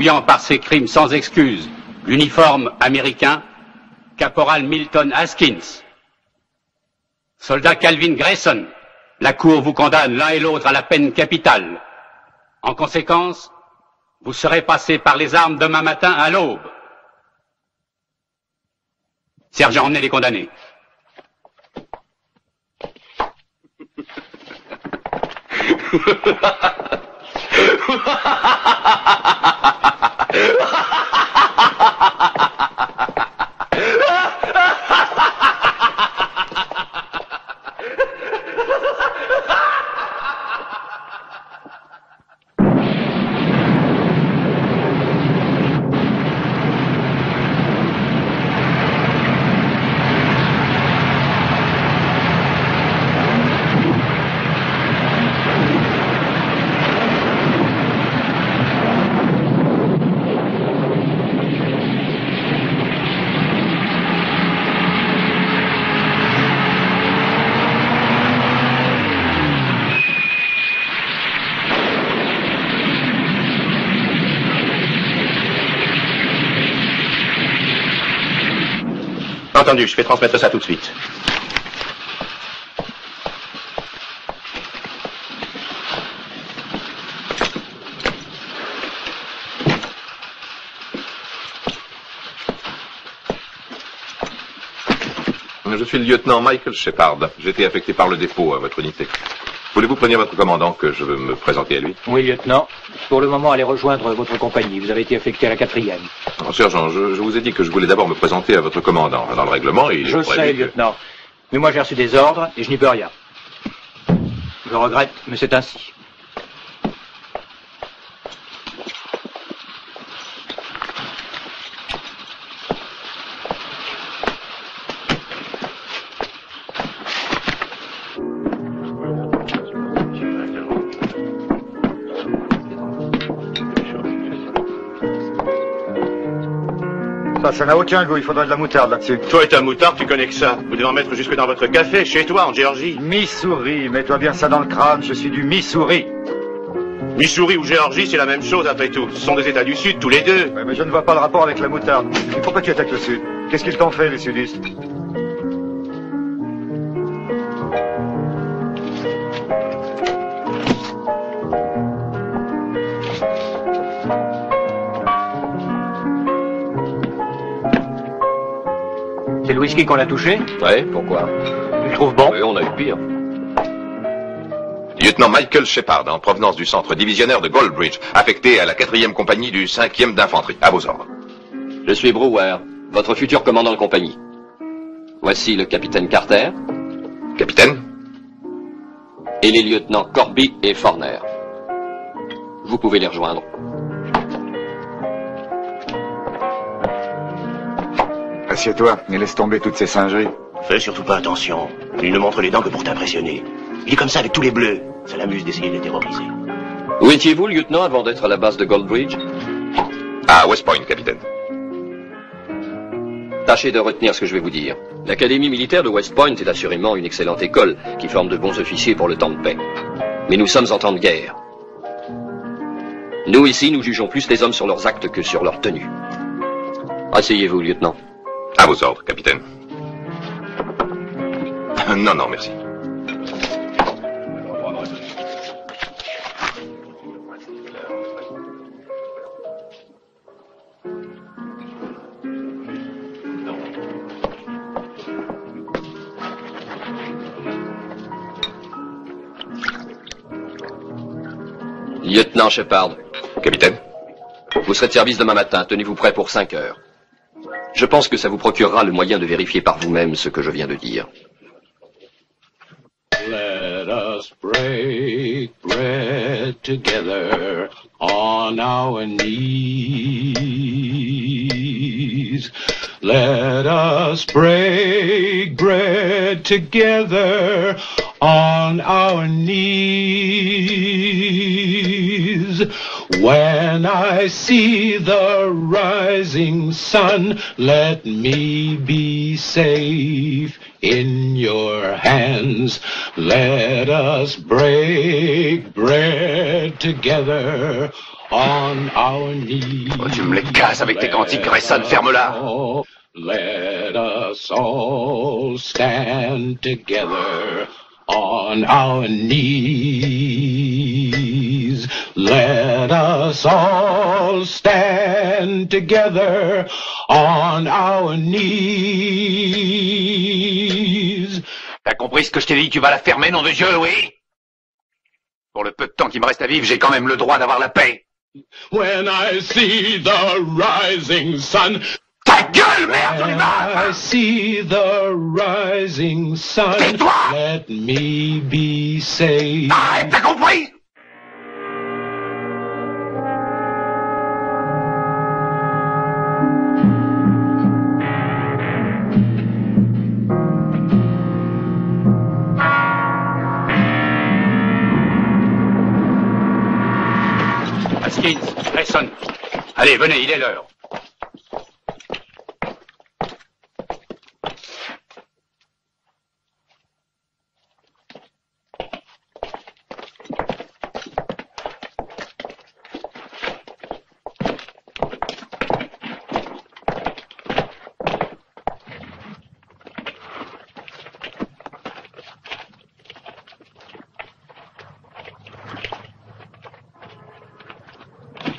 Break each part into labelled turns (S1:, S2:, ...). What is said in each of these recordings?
S1: fuyant par ses crimes sans excuse l'uniforme américain, caporal Milton Haskins. Soldat Calvin Grayson, la Cour vous condamne l'un et l'autre à la peine capitale. En conséquence, vous serez passés par les armes demain matin à l'aube. Sergent, emmenez les condamnés.
S2: Entendu, je vais transmettre ça tout de suite.
S3: Je suis le lieutenant Michael Shepard. J'ai été affecté par le dépôt à votre unité. Voulez-vous prévenir votre commandant que je veux me présenter à lui?
S4: Oui, lieutenant. Pour le moment, allez rejoindre votre compagnie. Vous avez été affecté à la 4e.
S3: Sergent, je vous ai dit que je voulais d'abord me présenter à votre commandant. Dans le règlement, il est
S4: Je sais, lieutenant. Mais moi, j'ai reçu des ordres et je n'y peux rien. Je regrette, mais c'est ainsi.
S5: Ça n'a aucun goût, il faudrait de la moutarde là-dessus.
S2: Toi et ta moutarde, tu connais que ça. Vous devez en mettre jusque dans votre café, chez toi, en Géorgie.
S5: Missouri, mets-toi bien ça dans le crâne, je suis du Missouri.
S2: Missouri ou Géorgie, c'est la même chose après tout. Ce sont des États du Sud, tous les deux.
S5: Ouais, mais je ne vois pas le rapport avec la moutarde. Et pourquoi tu attaques le Sud? Qu'est-ce qu'ils t'ont fait, les sudistes?
S4: C'est le whisky qu'on a touché?
S3: Ouais, pourquoi?
S4: Je trouve bon.
S3: Oui, on a eu pire. Lieutenant Michael Shepard, en provenance du centre divisionnaire de Goldbridge, affecté à la 4e compagnie du 5e d'infanterie. À vos ordres.
S6: Je suis Brewer, votre futur commandant de compagnie. Voici le capitaine Carter.
S3: Capitaine?
S6: Et les lieutenants Corby et Forner. Vous pouvez les rejoindre.
S5: Assieds-toi et laisse tomber toutes ces singeries.
S2: Fais surtout pas attention. Il ne montre les dents que pour t'impressionner. Il est comme ça avec tous les bleus. Ça l'amuse d'essayer de les terroriser.
S6: Où étiez-vous, lieutenant, avant d'être à la base de Goldbridge?
S3: À West Point, capitaine.
S6: Tâchez de retenir ce que je vais vous dire. L'académie militaire de West Point est assurément une excellente école qui forme de bons officiers pour le temps de paix. Mais nous sommes en temps de guerre. Nous, ici, nous jugeons plus les hommes sur leurs actes que sur leur tenue. Asseyez-vous, lieutenant.
S3: À vos ordres, capitaine. Non, non, merci.
S6: Lieutenant Shepard.
S3: Capitaine?
S6: Vous serez de service demain matin. Tenez-vous prêt pour 5 heures. Je pense que ça vous procurera le moyen de vérifier par vous-même ce que je viens de dire.
S7: Let us break bread together on our knees. Let us break bread together on our knees. When I see the rising sun, let me be safe in your hands. Let us break bread together on our knees.
S2: Oh, tu me les casses avec tes cantiques, Grayson, ferme-la.
S7: Let us all stand together on our knees. Let us all stand together on our knees.
S2: T'as compris ce que je t'ai dit? Tu vas la fermer, nom de Dieu, oui? Pour le peu de temps qui me reste à vivre, j'ai quand même le droit d'avoir la paix.
S7: When I see the rising sun.
S2: Ta gueule, merde,
S7: When I see the rising sun.
S2: Tais-toi!
S7: Let me be safe.
S2: Arrête, t'as compris?
S1: Haskins, Grayson. Allez, venez, il est l'heure.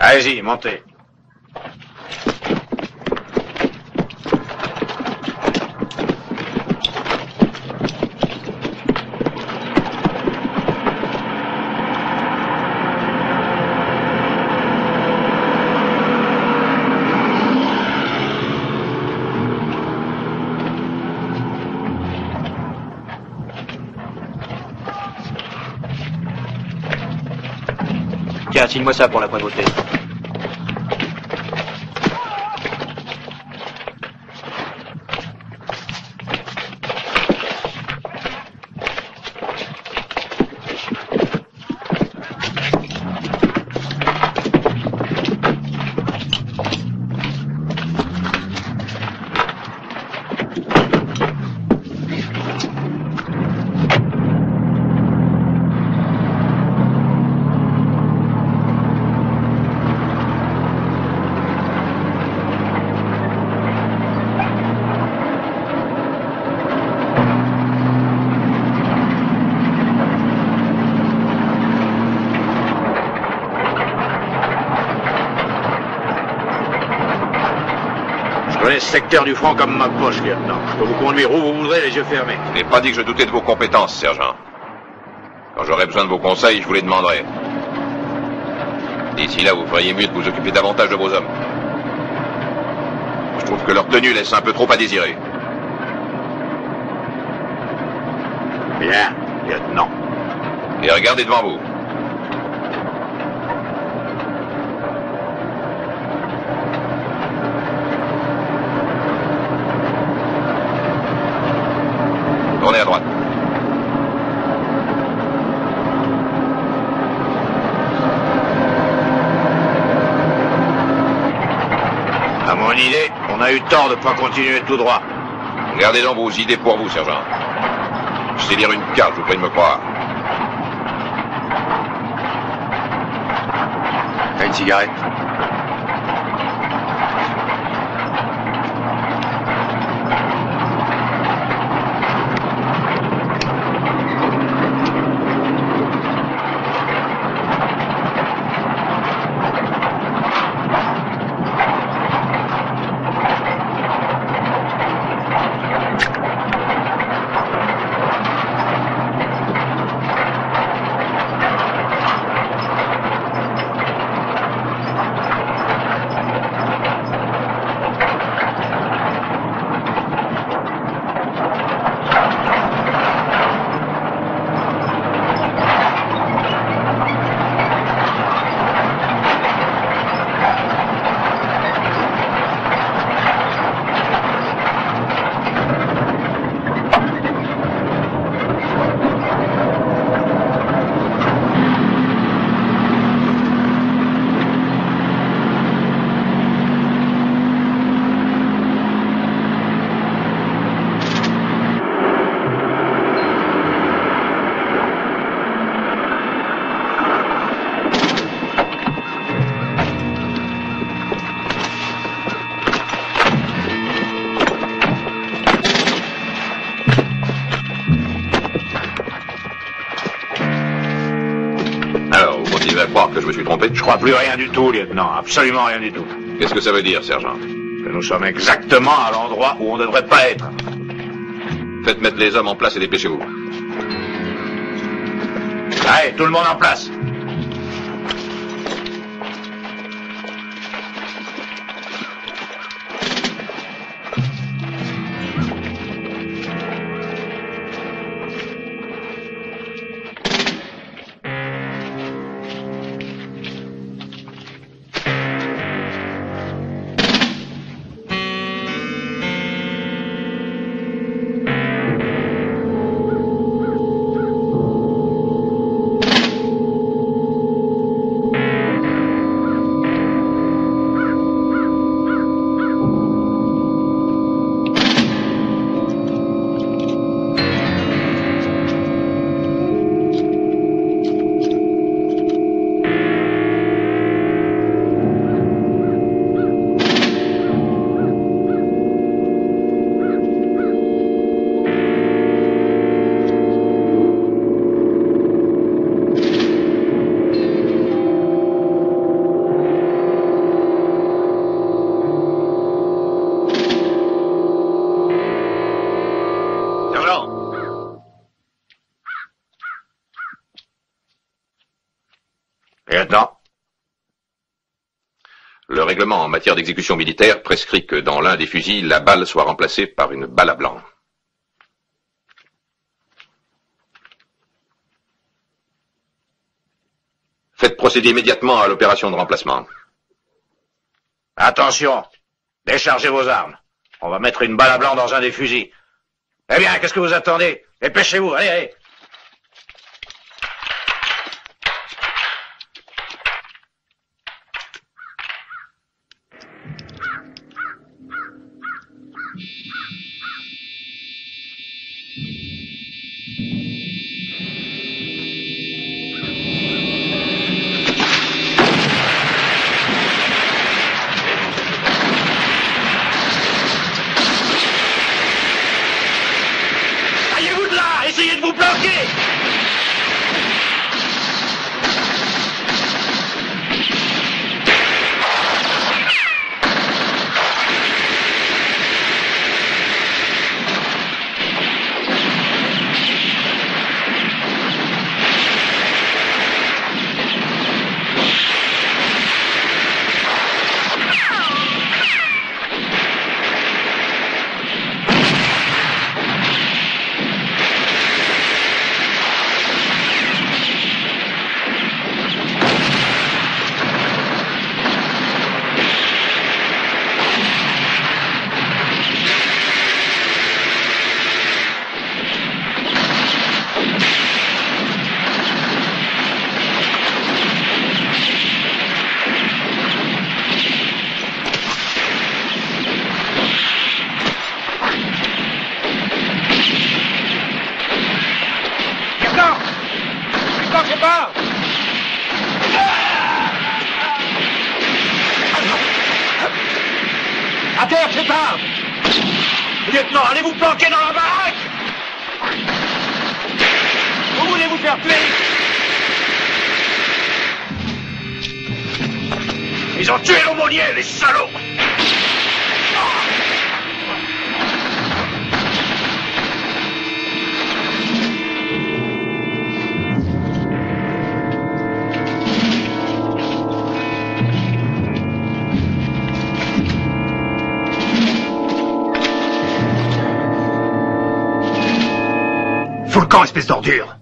S2: Allez-y, montez.
S4: Tiens, signe-moi ça pour la prévôté.
S2: Je connais ce secteur du front comme ma poche, lieutenant. Je peux vous conduire où vous voudrez, les yeux fermés.
S3: Je n'ai pas dit que je doutais de vos compétences, sergent. Quand j'aurai besoin de vos conseils, je vous les demanderai. D'ici là, vous feriez mieux de vous occuper davantage de vos hommes. Je trouve que leur tenue laisse un peu trop à désirer.
S2: Bien, lieutenant.
S3: Et regardez devant vous. Tournez à droite.
S2: À mon idée, on a eu tort de ne pas continuer tout droit.
S3: Gardez donc vos idées pour vous, sergent. Je sais lire une carte, je vous prie de me croire.
S2: T'as une cigarette?
S3: je me suis trompé?
S2: Je crois plus rien du tout, lieutenant. Absolument rien du tout.
S3: Qu'est-ce que ça veut dire, sergent?
S2: Que nous sommes exactement à l'endroit où on ne devrait pas être.
S3: Faites mettre les hommes en place et dépêchez-vous.
S2: Allez, tout le monde en place. Lieutenant.
S3: Le règlement en matière d'exécution militaire prescrit que dans l'un des fusils, la balle soit remplacée par une balle à blanc. Faites procéder immédiatement à l'opération de remplacement.
S2: Attention, déchargez vos armes. On va mettre une balle à blanc dans un des fusils. Eh bien, qu'est-ce que vous attendez? Dépêchez-vous, allez, allez. Essayez de vous planquer! À terre, Shepard! Lieutenant, allez vous planquer dans la baraque! Vous voulez vous faire tuer? Ils ont tué l'aumônier, les salauds!
S5: Fous le camp, espèce d'ordure!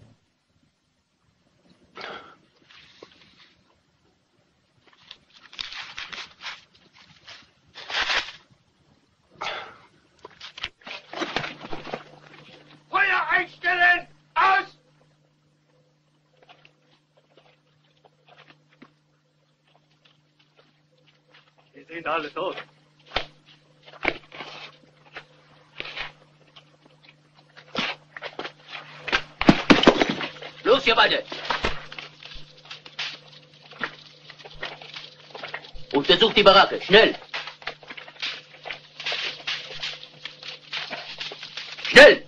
S2: Feuer einstellen! Aus!
S5: Wir sind alle tot.
S8: Los, ihr beide! Untersucht die Baracke, schnell! Schnell!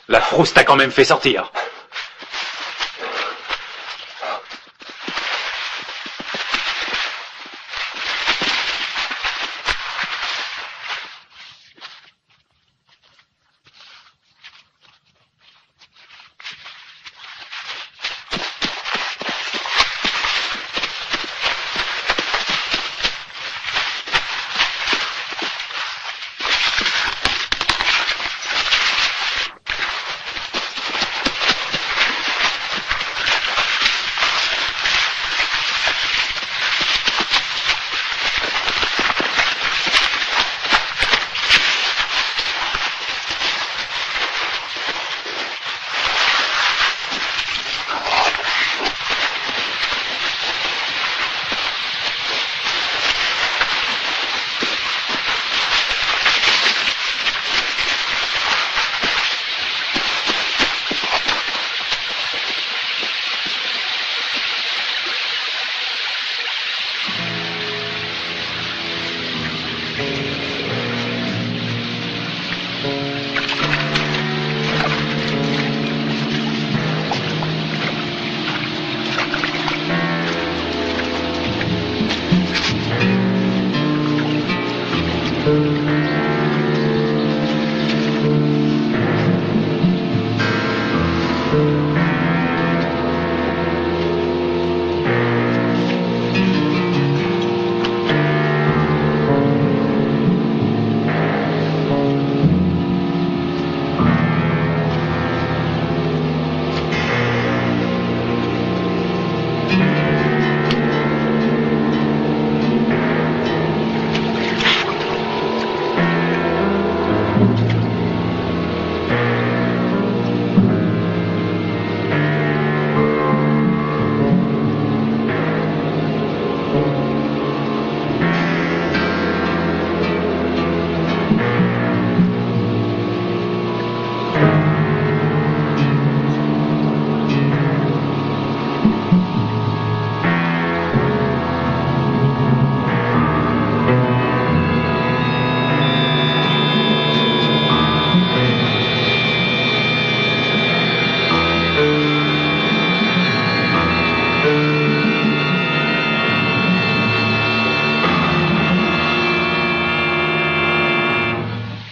S4: La frousse t'a quand même fait sortir.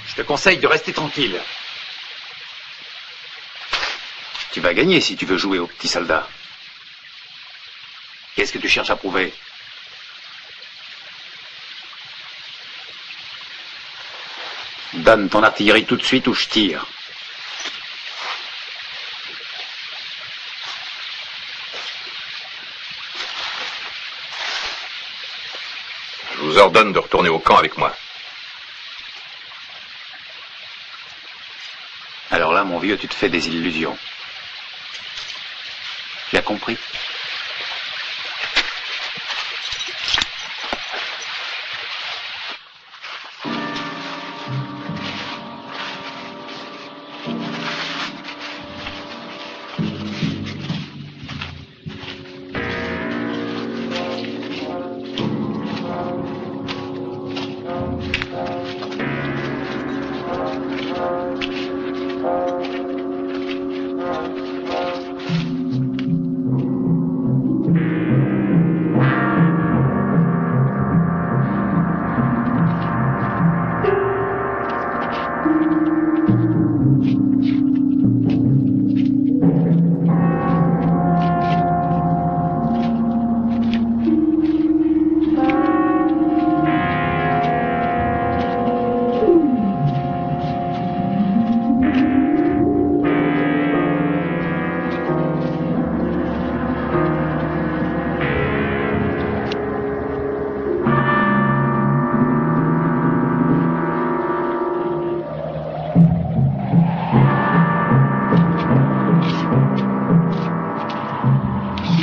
S4: Je te conseille de rester tranquille. Tu vas gagner si tu veux jouer au petit soldat. Qu'est-ce que tu cherches à prouver? Donne ton artillerie tout de suite ou je tire.
S3: Je vous ordonne de retourner au camp avec moi.
S4: Alors là, mon vieux, tu te fais des illusions. Tu as compris?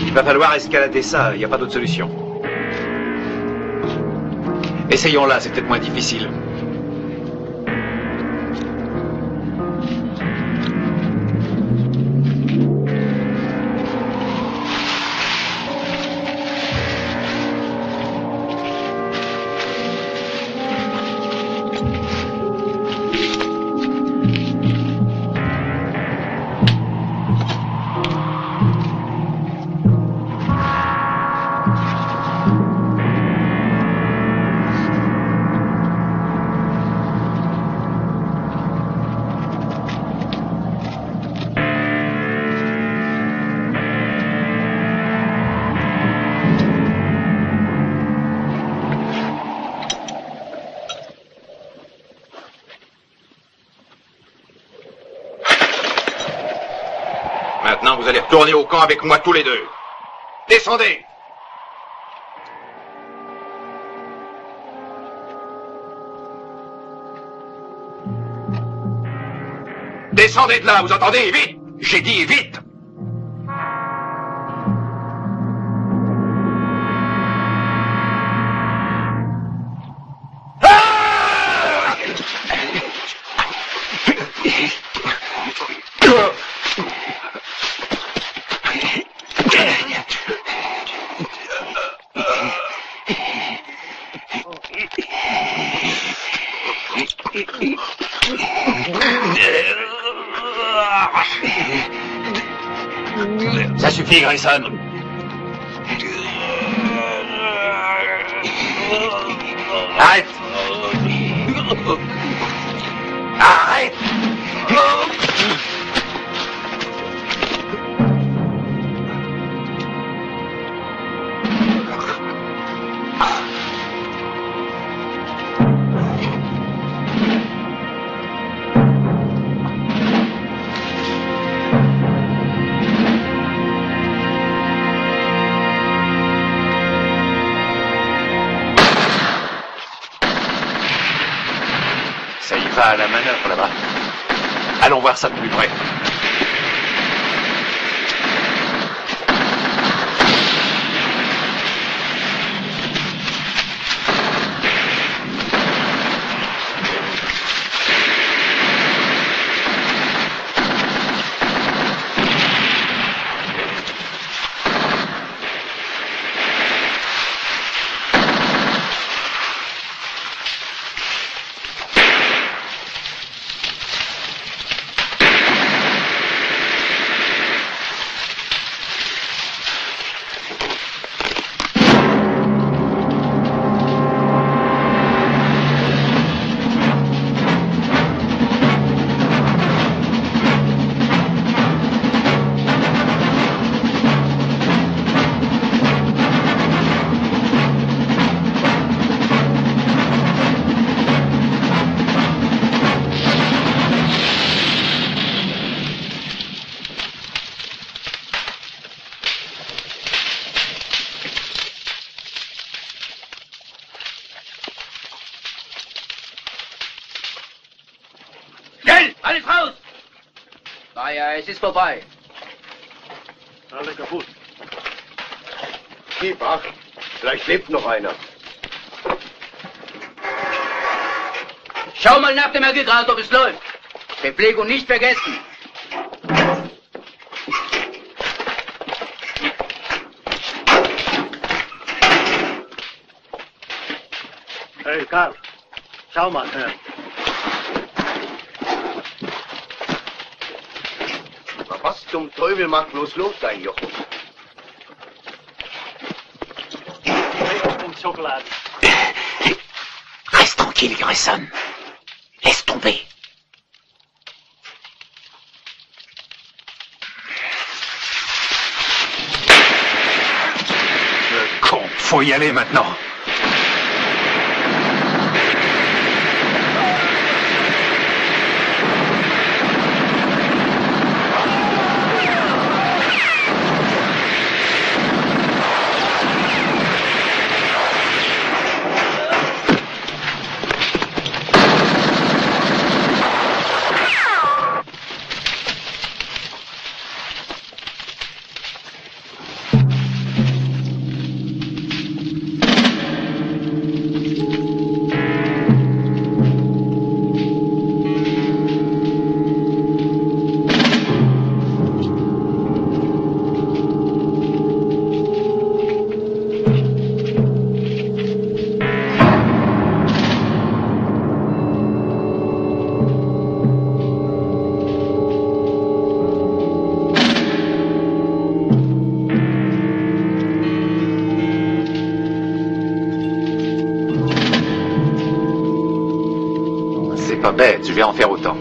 S4: Il va falloir escalader ça, il n'y a pas d'autre solution. Essayons là, c'est peut-être moins difficile.
S3: Maintenant, vous allez retourner au camp avec moi tous les deux. Descendez! Descendez de là, vous entendez? Vite! J'ai dit vite!
S2: Ça suffit, Grayson. Arrête. Arrête. Ça y va à la manœuvre là-bas. Allons voir ça de plus près.
S8: Alles raus! Ja, es ist vorbei.
S5: Alle kaputt. Gib acht. Vielleicht lebt noch einer.
S8: Schau mal nach dem Aggregat, ob es läuft. Bepflegung nicht vergessen.
S5: Hey, Karl. Schau mal her. Was zum Teufel macht bloß los, dein Jochen?
S2: Reste tranquille, Grayson. Laisse tomber.
S3: Le con, faut y aller maintenant.
S9: Pas bête, je vais en faire autant.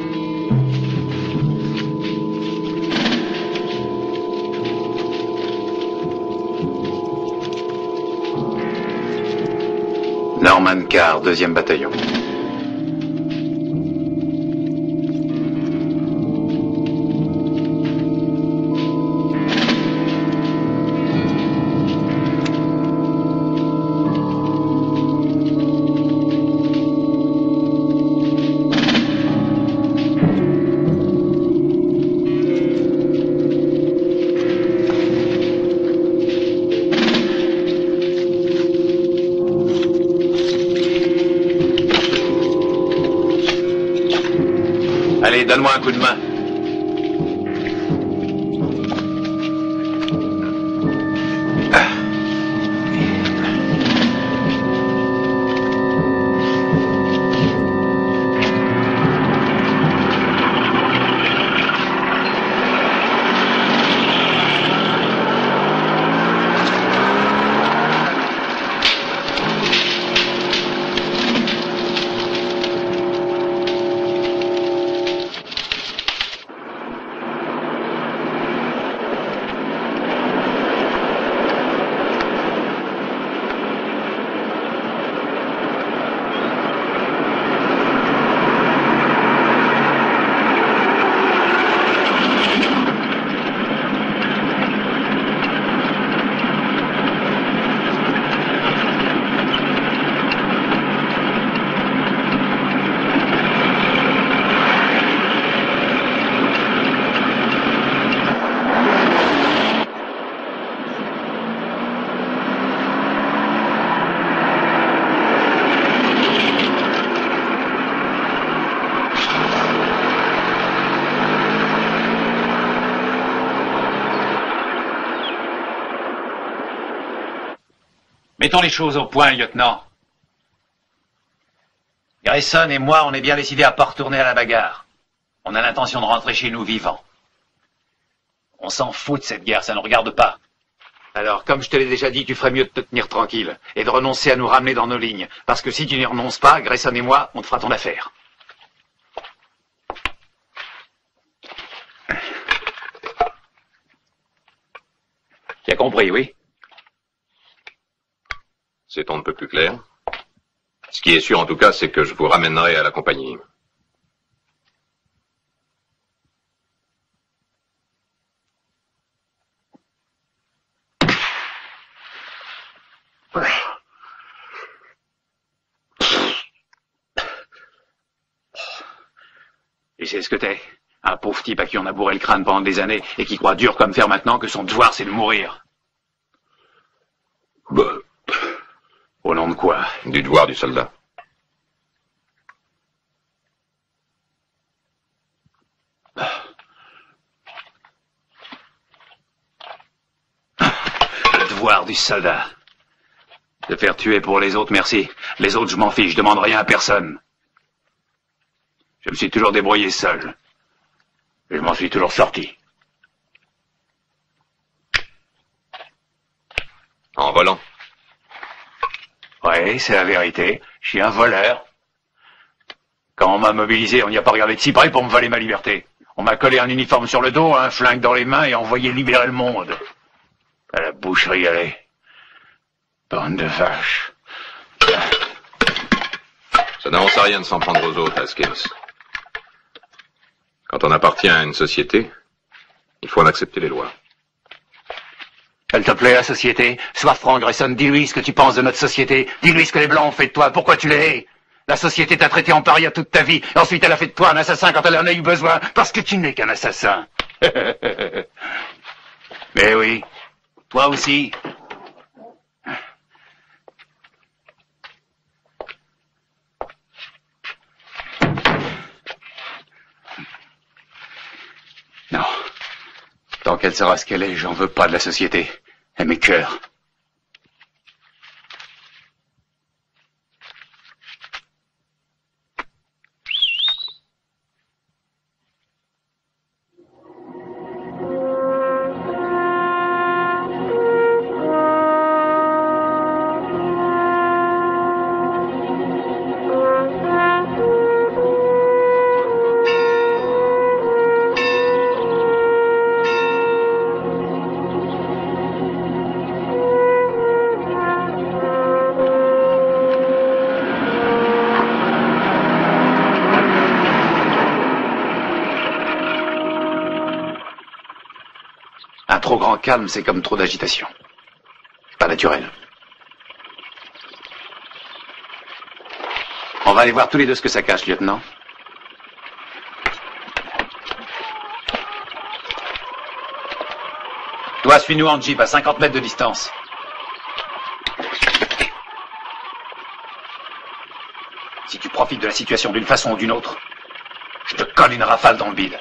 S9: Norman Carr, 2e bataillon.
S2: Allez, donne-moi un coup de main.
S9: Mettons les choses au point, lieutenant. Grayson et moi, on est bien décidés à pas retourner à la bagarre. On a l'intention de rentrer chez nous vivants. On s'en fout de cette guerre, ça ne nous regarde pas. Alors, comme je te l'ai déjà dit, tu ferais mieux de te tenir tranquille et de renoncer à nous ramener dans nos lignes. Parce que si tu n'y renonces pas, Grayson et moi, on te fera ton affaire. Tu as compris, oui?
S3: C'est on ne peut plus clair. Ce qui est sûr en tout cas, c'est que je vous ramènerai à la compagnie.
S9: Et c'est ce que t'es. Un pauvre type à qui on a bourré le crâne pendant des années et qui croit dur comme fer maintenant que son devoir c'est de mourir.
S3: Bah.
S9: Au nom de quoi?
S3: Du devoir du soldat.
S9: Le devoir du soldat. Se faire tuer pour les autres, merci. Les autres, je m'en fiche, je demande rien à personne. Je me suis toujours débrouillé seul. Et je m'en suis toujours sorti.
S3: En volant.
S9: Oui, c'est la vérité. Je suis un voleur. Quand on m'a mobilisé, on n'y a pas regardé de si près pour me voler ma liberté. On m'a collé un uniforme sur le dos, un flingue dans les mains et envoyé libérer le monde. À la boucherie, allez. Bande de vaches.
S3: Ça n'avance à rien de s'en prendre aux autres, Haskins. Quand on appartient à une société, il faut en accepter les lois.
S9: Elle te plaît, la société? Sois franc, Grayson, dis-lui ce que tu penses de notre société. Dis-lui ce que les Blancs ont fait de toi, pourquoi tu les hais. La société t'a traité en paria toute ta vie, et ensuite elle a fait de toi un assassin quand elle en a eu besoin, parce que tu n'es qu'un assassin. Mais oui, toi aussi. Non. Tant qu'elle sera ce qu'elle est, j'en veux pas de la société. Elle m'écœure. grand calme, c'est comme trop d'agitation. C'est pas naturel. On va aller voir tous les deux ce que ça cache, lieutenant. Toi, suis-nous en jeep à 50 mètres de distance. Si tu profites de la situation d'une façon ou d'une autre, je te colle une rafale dans le bide.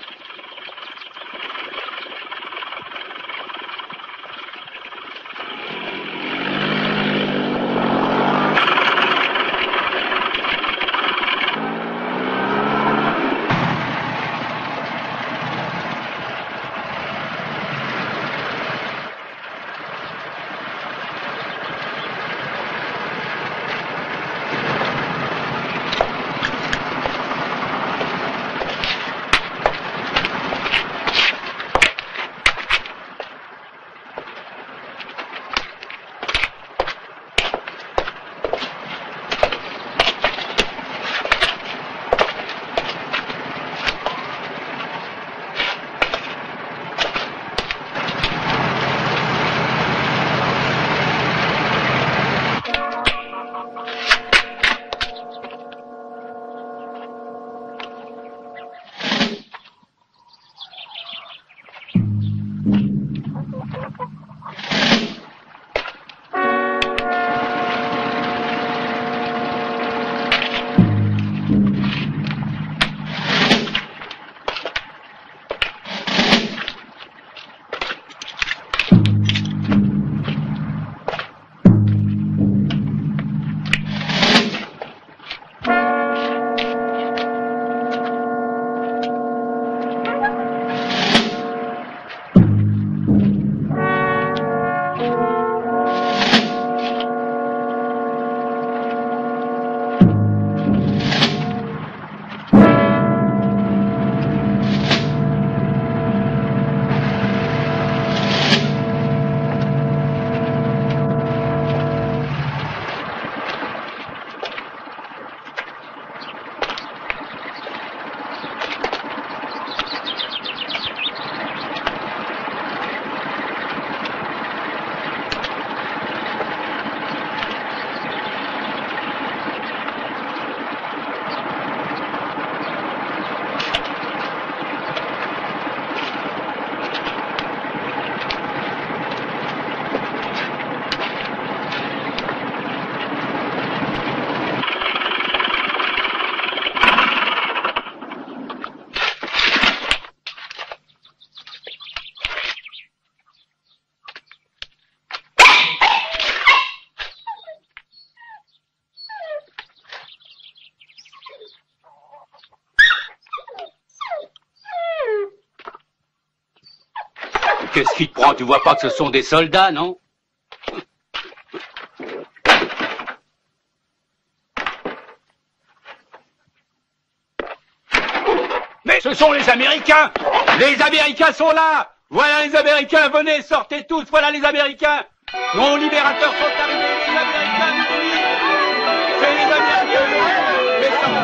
S1: Qu'est-ce qui te prend? Tu vois pas que ce sont des soldats, non? Mais ce sont les Américains! Les Américains sont là! Voilà les Américains, venez, sortez tous, voilà les Américains! Nos libérateurs sont arrivés, les Américains nous livrent! C'est les Américains! Mais ça va.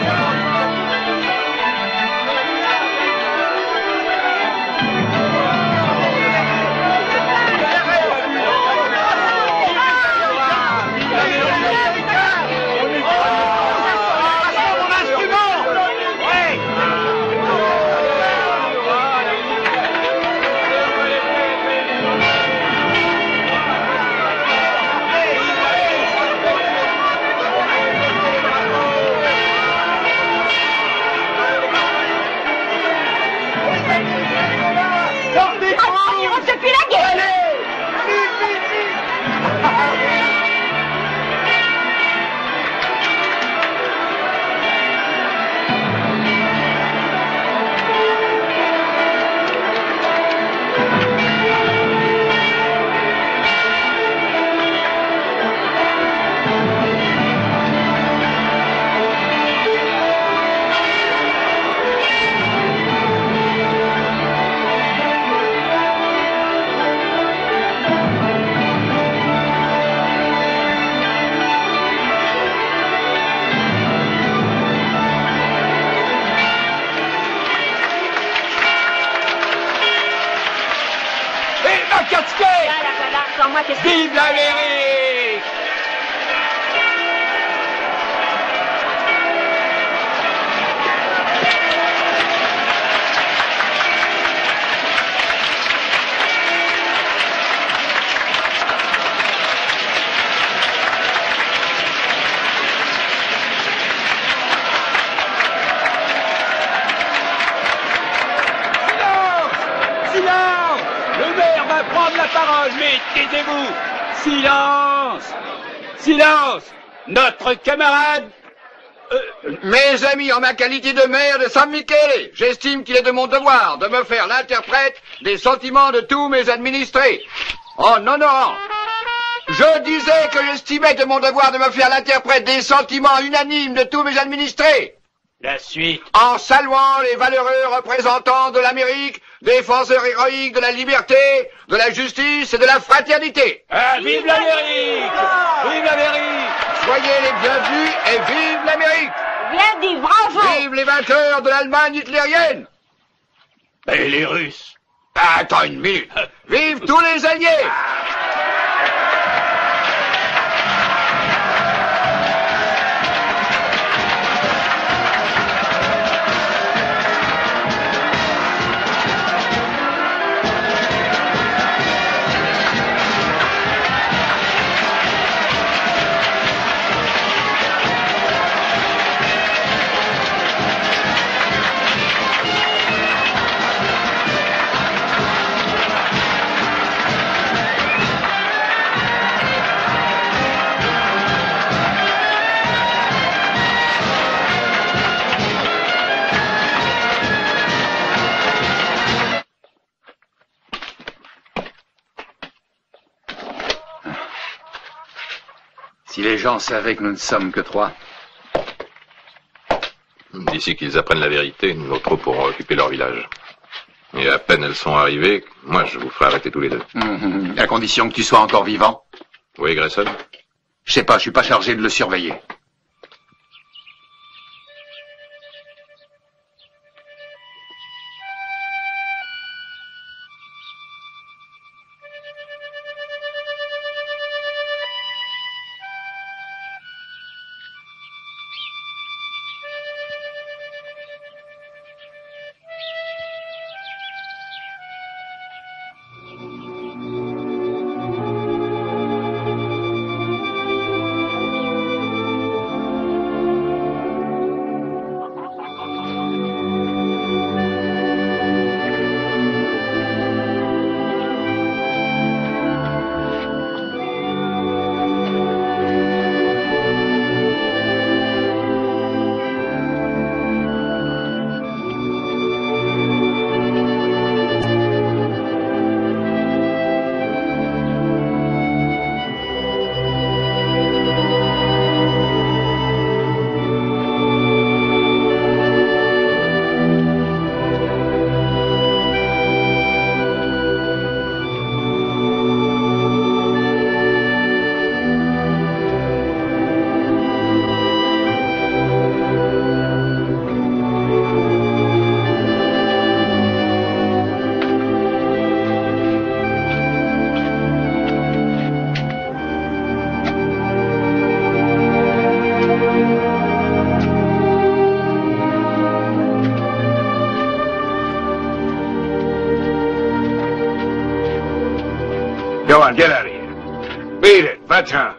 S10: Vive l'Amérique! Silence! Le maire va prendre la parole, mais taisez-vous! Silence! Silence! Notre camarade...
S11: Mes amis, en ma qualité de maire de San Michele, j'estime qu'il est de mon devoir de me faire l'interprète des sentiments de tous mes administrés. En honorant, je disais que j'estimais de mon devoir de me faire l'interprète des sentiments unanimes de tous mes administrés.
S10: La suite.
S11: En saluant les valeureux représentants de l'Amérique, défenseurs héroïques de la liberté, de la justice et de la fraternité.
S10: Ah, vive l'Amérique! Vive l'Amérique!
S11: Soyez les bienvenus et vive l'Amérique!
S12: Bien dit, bravo!
S11: Vive les vainqueurs de l'Allemagne hitlérienne!
S10: Et les Russes?
S11: Attends une minute. Vive tous les alliés!
S9: Si les gens savaient que nous ne sommes que 3.
S3: D'ici qu'ils apprennent la vérité, nos troupes pourront occuper leur village. Et à peine elles sont arrivées, moi je vous ferai arrêter tous les deux.
S9: À condition que tu sois encore vivant.
S3: Oui, Grayson?
S9: Je sais pas, je suis pas chargé de le surveiller.
S5: Go on, get out of here. Beat it, va-t'en.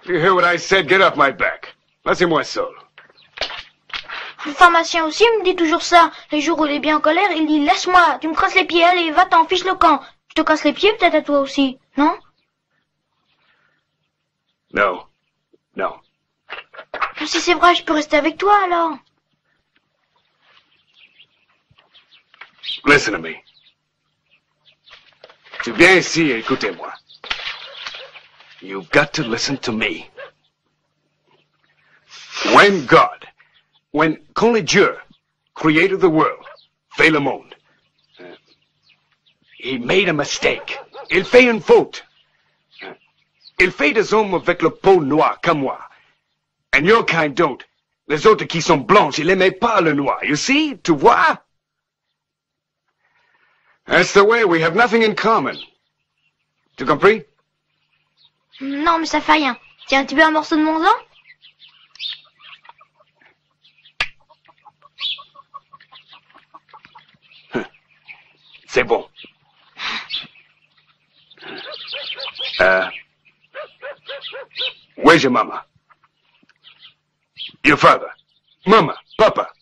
S5: You hear what I said? Get off my back. Laissez-moi seul.
S12: Le pharmacien aussi me dit toujours ça. Les jours où il est bien en colère, il dit « Laisse-moi, tu me casses les pieds, allez, va-t'en, fiche le camp. » Je te casse les pieds peut-être à toi aussi, non?
S5: No. No.
S12: Si c'est vrai, je peux rester avec toi alors.
S5: Listen to me. Tu viens ici et écoutez-moi. You've got to listen to me. Quand les dieux, creator the world, fait le monde, he made a mistake. Il fait une faute. Il fait des hommes avec le peau noire comme moi. And your kind don't. Les autres qui sont blanches, ils n'aimaient pas le noir. You see? Tu vois? That's the way. We have nothing in common. Tu compris?
S12: Non, mais ça fait rien. Tiens, tu veux un morceau de mon vin?
S5: C'est bon. Where's your mama? Your father? Mama? Papa?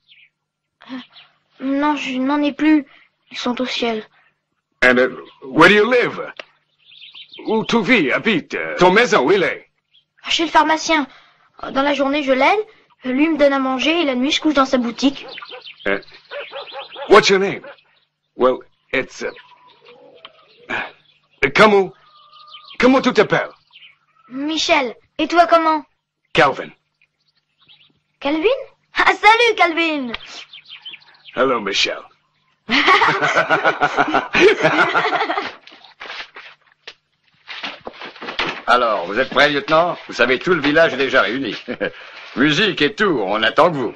S12: Non, je n'en ai plus. Ils sont au ciel.
S5: And where do you live? Où tu vis, habite? Ton maison, où il est?
S12: Chez le pharmacien. Dans la journée, je l'aide. Lui me donne à manger et la nuit, je couche dans sa boutique.
S5: What's your name? Well, it's... Comment tu t'appelles?
S12: Michel. Et toi, comment?
S5: Calvin.
S12: Calvin? Ah, salut, Calvin!
S5: Hello, Michel.
S11: Alors, vous êtes prêts, lieutenant? Vous savez, tout le village est déjà réuni. Musique et tout, on attend que vous.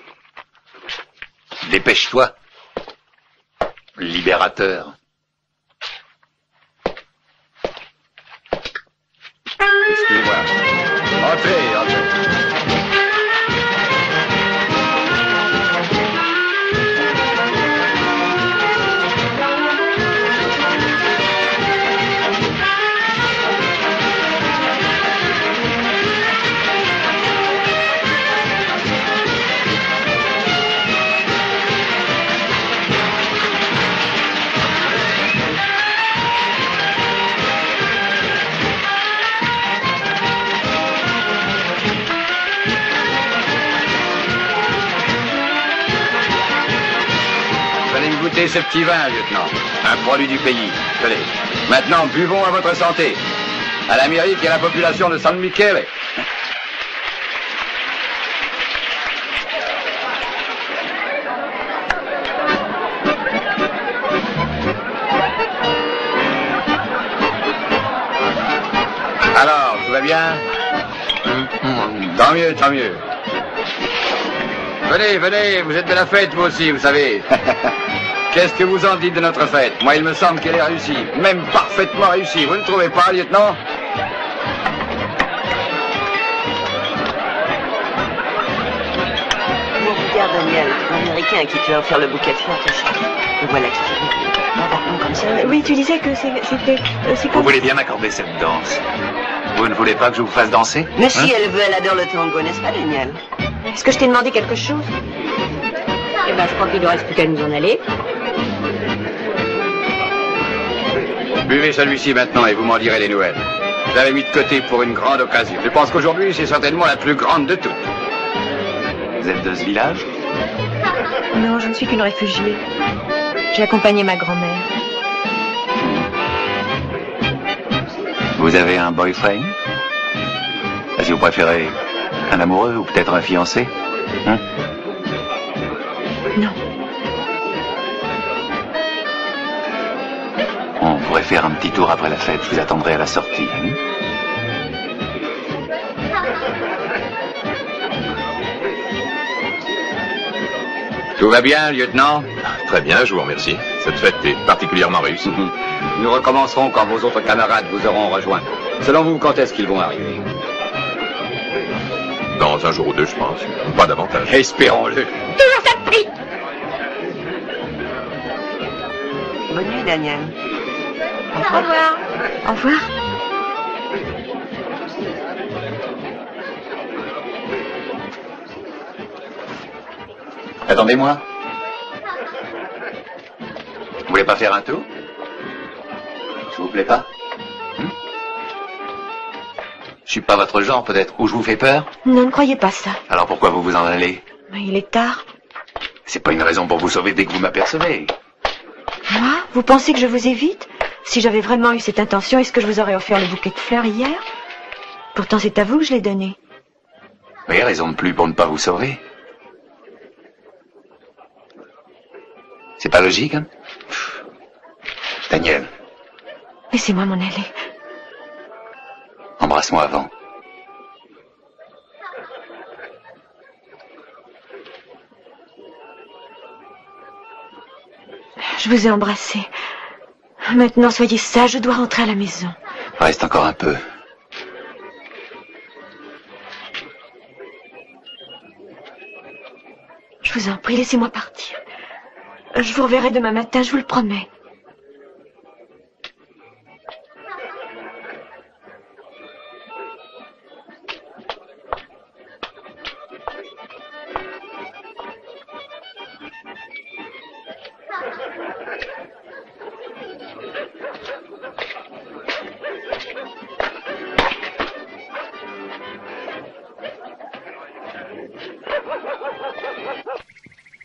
S9: Dépêche-toi. Libérateur.
S11: Excusez-moi. Entrez, entrez. Goûtez ce petit vin, lieutenant. Un produit du pays. Tenez. Maintenant, buvons à votre santé. À l'Amérique et à la population de San Michele. Alors, tout va bien? Tant mieux, tant mieux. Venez, venez, vous êtes de la fête, vous aussi, vous savez. Qu'est-ce que vous en dites de notre fête? Moi, il me semble qu'elle est réussie. Même parfaitement réussie. Vous ne trouvez pas, lieutenant?
S13: Bon, regarde, Daniel, l'Américain à qui tu as offert le bouquet de fleurs, ton chef. Le voilà qui fait comme ça.
S14: Oui, tu disais que c'était...
S9: Vous voulez bien m'accorder cette danse? Vous ne voulez pas que je vous fasse danser?
S13: Mais si elle veut, elle adore le tango, n'est-ce pas, Daniel?
S14: Est-ce que je t'ai demandé quelque chose? Eh ben, je crois qu'il ne reste plus qu'à nous en aller.
S11: Buvez celui-ci maintenant et vous m'en direz les nouvelles. Je l'avais mis de côté pour une grande occasion. Je pense qu'aujourd'hui, c'est certainement la plus grande de toutes.
S9: Vous êtes de ce village?
S14: Non, je ne suis qu'une réfugiée. J'ai accompagné ma grand-mère.
S9: Vous avez un boyfriend? Si vous préférez un amoureux ou peut-être un fiancé? Hein?
S14: Non.
S9: On pourrait faire un petit tour après la fête. Je vous attendrai à la sortie. Hein?
S11: Tout va bien, lieutenant?
S3: Très bien, je vous remercie. Cette fête est particulièrement réussie.
S11: Nous recommencerons quand vos autres camarades vous auront rejoint. Selon vous, quand est-ce qu'ils vont arriver?
S3: Dans un jour ou deux, je pense. Pas davantage.
S11: Espérons-le.
S14: Toujours ça de prix!
S13: Bonne nuit, Daniel.
S14: Au revoir. Au revoir.
S9: Attendez-moi. Vous voulez pas faire un tour? Ça vous plaît pas? Je suis pas votre genre, peut-être. Ou je vous fais peur?
S14: Non, ne croyez pas ça.
S9: Alors pourquoi vous vous en allez?
S14: Il est tard.
S9: C'est pas une raison pour vous sauver dès que vous m'apercevez.
S14: Moi? Vous pensez que je vous évite? Si j'avais vraiment eu cette intention, est-ce que je vous aurais offert le bouquet de fleurs hier? Pourtant, c'est à vous que je l'ai donné.
S9: Oui, raison de plus pour ne pas vous sauver. C'est pas logique, hein? Daniel,
S14: Laissez-moi m'en aller.
S9: embrasse-moi avant.
S14: Je vous ai embrassé. Maintenant, soyez sage, je dois rentrer à la maison.
S9: Reste encore un peu.
S14: Je vous en prie, laissez-moi partir. Je vous reverrai demain matin, je vous le promets.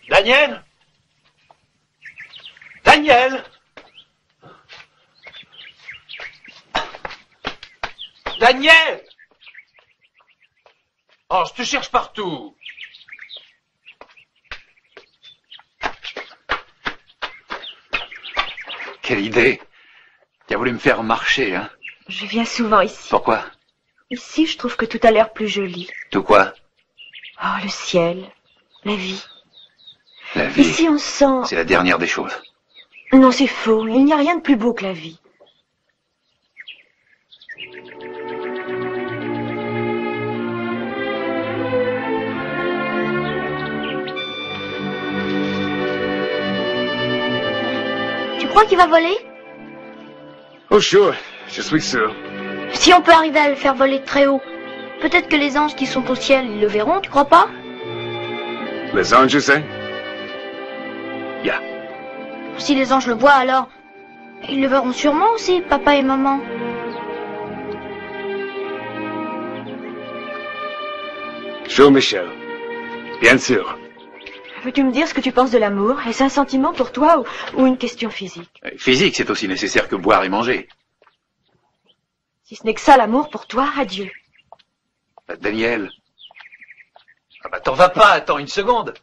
S9: Daniel? Daniel? Daniel? Oh, je te cherche partout. Quelle idée. Tu as voulu me faire marcher, hein?
S14: Je viens souvent ici.
S9: Pourquoi?
S14: Ici, je trouve que tout a l'air plus joli.
S9: Tout quoi?
S14: Oh, le ciel, la vie.
S9: La vie.
S14: Ici, on sent...
S9: C'est la dernière des choses.
S14: Non, c'est faux. Il n'y a rien de plus beau que la vie.
S12: Tu crois qu'il va voler?
S5: Oh, sure. Je suis sûr.
S12: Si on peut arriver à le faire voler très haut, peut-être que les anges qui sont au ciel, ils le verront, tu crois pas?
S5: Les anges, je sais.
S12: Yeah. Si les anges le voient, alors, ils le verront sûrement aussi, papa et maman.
S5: Sure, Michel. Bien sûr.
S14: Veux-tu me dire ce que tu penses de l'amour? Est-ce un sentiment pour toi ou une question physique?
S9: Physique, c'est aussi nécessaire que boire et manger.
S14: Si ce n'est que ça l'amour pour toi, adieu.
S9: Daniel. Ah bah t'en vas pas, attends une seconde.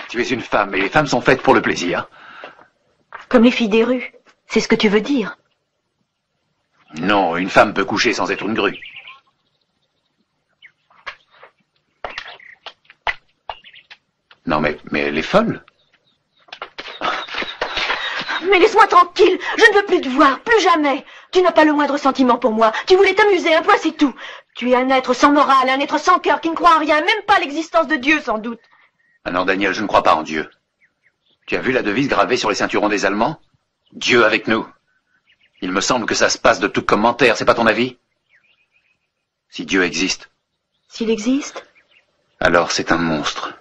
S9: Tu es une femme, et les femmes sont faites pour le plaisir.
S14: Comme les filles des rues, c'est ce que tu veux dire?
S9: Non, une femme peut coucher sans être une grue. Non mais elle est folle.
S14: Mais laisse-moi tranquille, je ne veux plus te voir, plus jamais. Tu n'as pas le moindre sentiment pour moi. Tu voulais t'amuser, un point c'est tout. Tu es un être sans morale, un être sans cœur qui ne croit à rien, même pas à l'existence de Dieu sans doute.
S9: Ah non, Daniel, je ne crois pas en Dieu. Tu as vu la devise gravée sur les ceinturons des Allemands? Dieu avec nous. Il me semble que ça se passe de tout commentaire, c'est pas ton avis? Si Dieu existe.
S14: S'il existe?
S9: Alors c'est un monstre.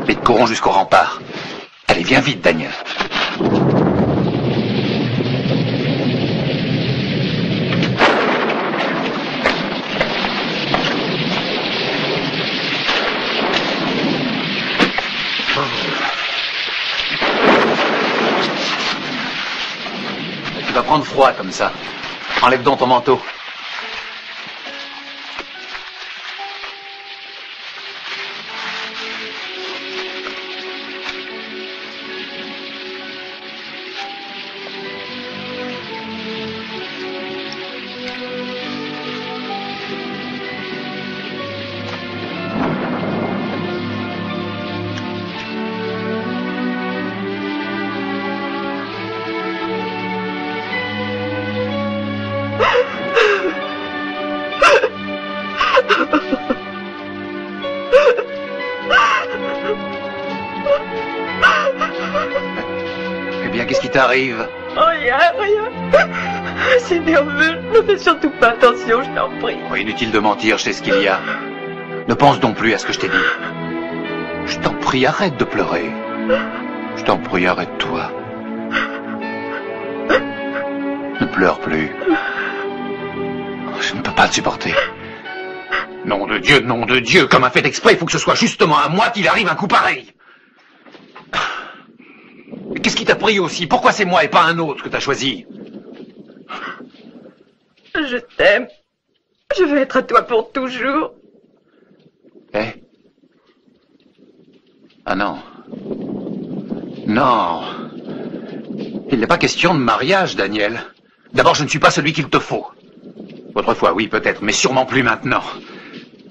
S9: Vite, courons jusqu'au rempart. Allez, viens vite, Daniel. Tu vas prendre froid comme ça. Enlève donc ton manteau. Eh bien, qu'est-ce qui t'arrive?
S14: Rien. C'est nerveux. Ne fais surtout pas attention, je t'en prie.
S9: Oh, inutile de mentir, je sais ce qu'il y a. Ne pense donc plus à ce que je t'ai dit. Je t'en prie, arrête de pleurer. Je t'en prie, arrête-toi. Ne pleure plus. Je ne peux pas te supporter. Nom de Dieu, comme un fait exprès, il faut que ce soit justement à moi qu'il arrive un coup pareil. Qu'est-ce qui t'a pris aussi? Pourquoi c'est moi et pas un autre que t'as choisi?
S14: Je t'aime. Je veux être à toi pour toujours.
S9: Eh? Ah non. Non. Il n'est pas question de mariage, Daniel. D'abord, je ne suis pas celui qu'il te faut. Autrefois, oui, peut-être, mais sûrement plus maintenant.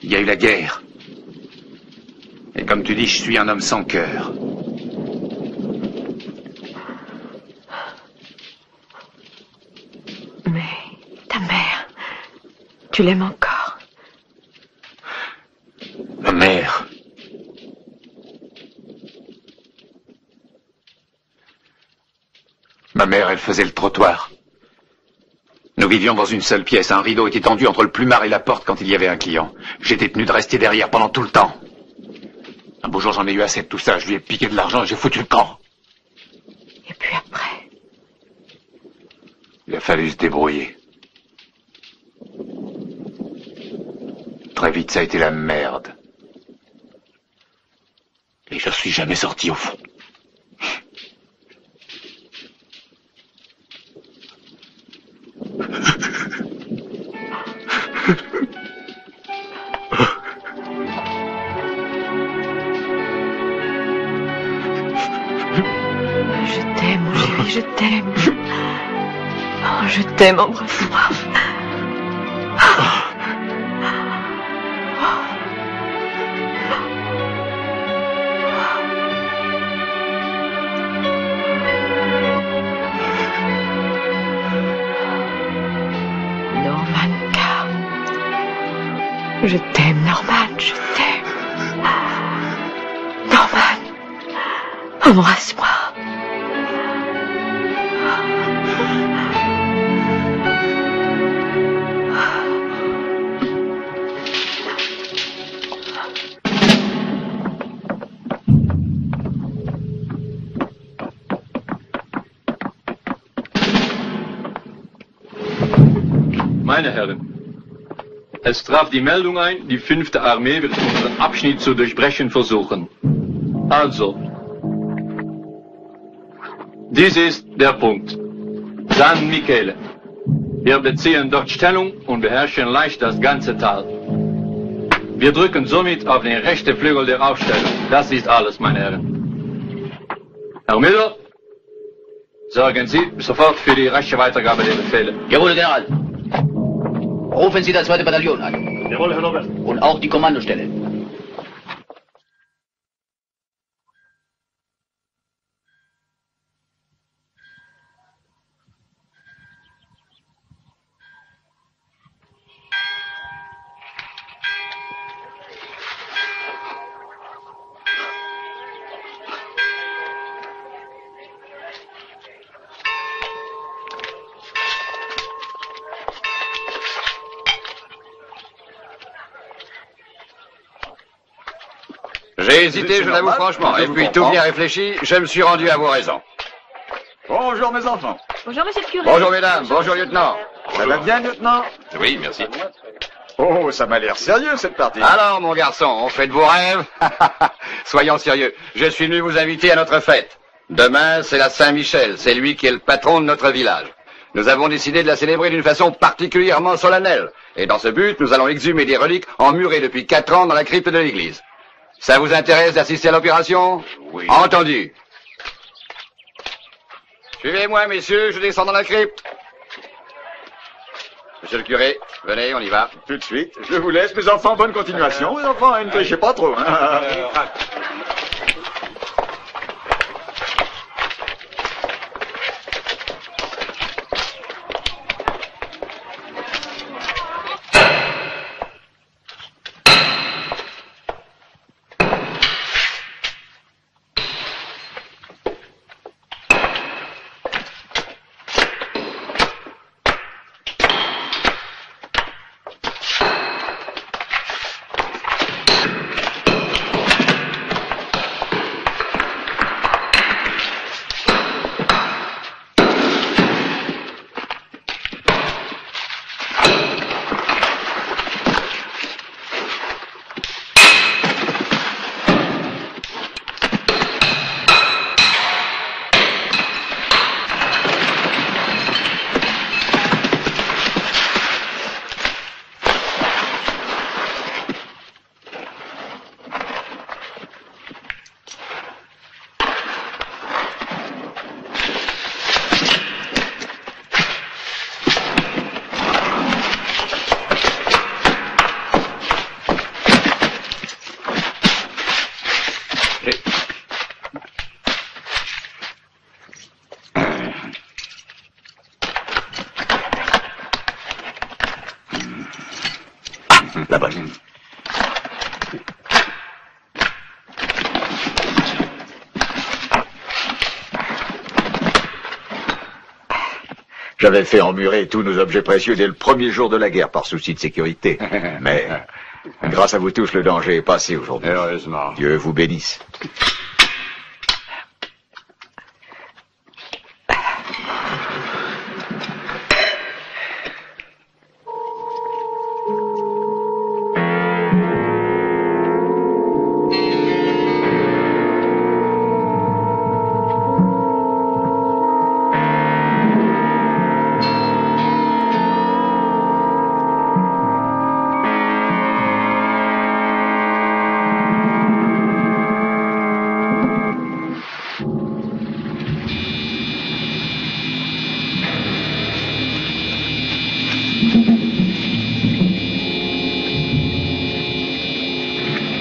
S9: Il y a eu la guerre. Et comme tu dis, je suis un homme sans cœur.
S14: Tu l'aimes encore.
S9: Ma mère. Ma mère, elle faisait le trottoir. Nous vivions dans une seule pièce. Un rideau était tendu entre le plumard et la porte quand il y avait un client. J'étais tenu de rester derrière pendant tout le temps. Un beau jour, j'en ai eu assez de tout ça. Je lui ai piqué de l'argent et j'ai foutu le camp.
S14: Et puis après?
S9: Il a fallu se débrouiller. Très vite, ça a été la merde. Et je suis jamais sorti au fond.
S14: Je t'aime, mon chéri, je t'aime. Oh, je t'aime, embrasse-moi. Norman Carr. Je t'aime, Norman, je t'aime. Norman, embrasse-moi.
S15: Meine Herren, es traf die Meldung ein, die 5. Armee wird unseren Abschnitt zu durchbrechen versuchen. Also, dies ist der Punkt. San Michele. Wir beziehen dort Stellung und beherrschen leicht das ganze Tal. Wir drücken somit auf den rechten Flügel der Aufstellung. Das ist alles, meine Herren. Herr Müller, sorgen Sie sofort für die rasche Weitergabe der Befehle.
S8: Jawohl, General. Rufen Sie das 2. Bataillon an.
S15: Jawohl, Herr Robert.
S8: Und auch die Kommandostelle.
S11: J'ai hésité, je l'avoue franchement. Et puis, tout bien réfléchi, je me suis rendu à vos raisons.
S16: Bonjour, mes enfants.
S12: Bonjour, monsieur le curé.
S11: Bonjour, mesdames. Bonjour, lieutenant.
S16: Ça va bien, lieutenant?
S3: Oui, merci.
S16: Oh, ça m'a l'air sérieux, cette partie.
S11: Alors, mon garçon, on fait de vos rêves? Soyons sérieux. Je suis venu vous inviter à notre fête. Demain, c'est la Saint-Michel. C'est lui qui est le patron de notre village. Nous avons décidé de la célébrer d'une façon particulièrement solennelle. Et dans ce but, nous allons exhumer des reliques emmurées depuis 4 ans dans la crypte de l'église. Ça vous intéresse d'assister à l'opération?
S16: Oui.
S11: Entendu. Suivez-moi, messieurs, je descends dans la crypte. Monsieur le curé, venez, on y va.
S16: Tout de suite. Je vous laisse, mes enfants. Bonne continuation. Les enfants, ne trichez pas trop. Hein.
S2: La bonne. J'avais fait emmurer tous nos objets précieux dès le premier jour de la guerre par souci de sécurité. Mais, grâce à vous tous, le danger est passé aujourd'hui.
S1: Heureusement.
S2: Dieu vous bénisse.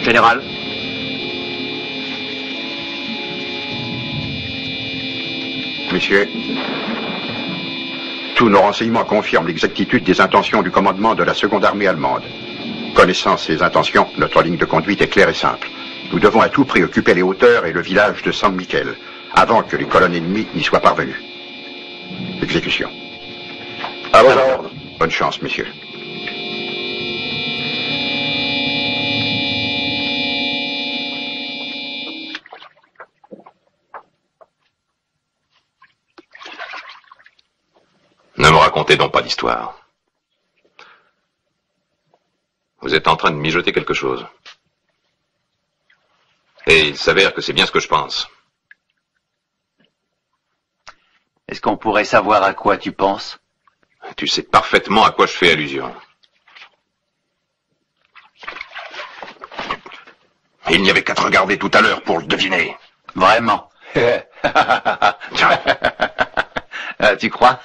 S1: Général.
S17: Messieurs, tous nos renseignements confirment l'exactitude des intentions du commandement de la seconde armée allemande. Connaissant ces intentions, notre ligne de conduite est claire et simple. Nous devons à tout prix occuper les hauteurs et le village de San Michele, avant que les colonnes ennemies n'y soient parvenues. Exécution.
S2: À vos ordres.
S17: Bonne chance, messieurs.
S3: Ne me racontez donc pas d'histoire. Vous êtes en train de mijoter quelque chose. Et il s'avère que c'est bien ce que je pense.
S9: Est-ce qu'on pourrait savoir à quoi tu penses?
S3: Tu sais parfaitement à quoi je fais allusion.
S17: Il n'y avait qu'à te regarder tout à l'heure pour le deviner.
S9: Vraiment? Tu crois?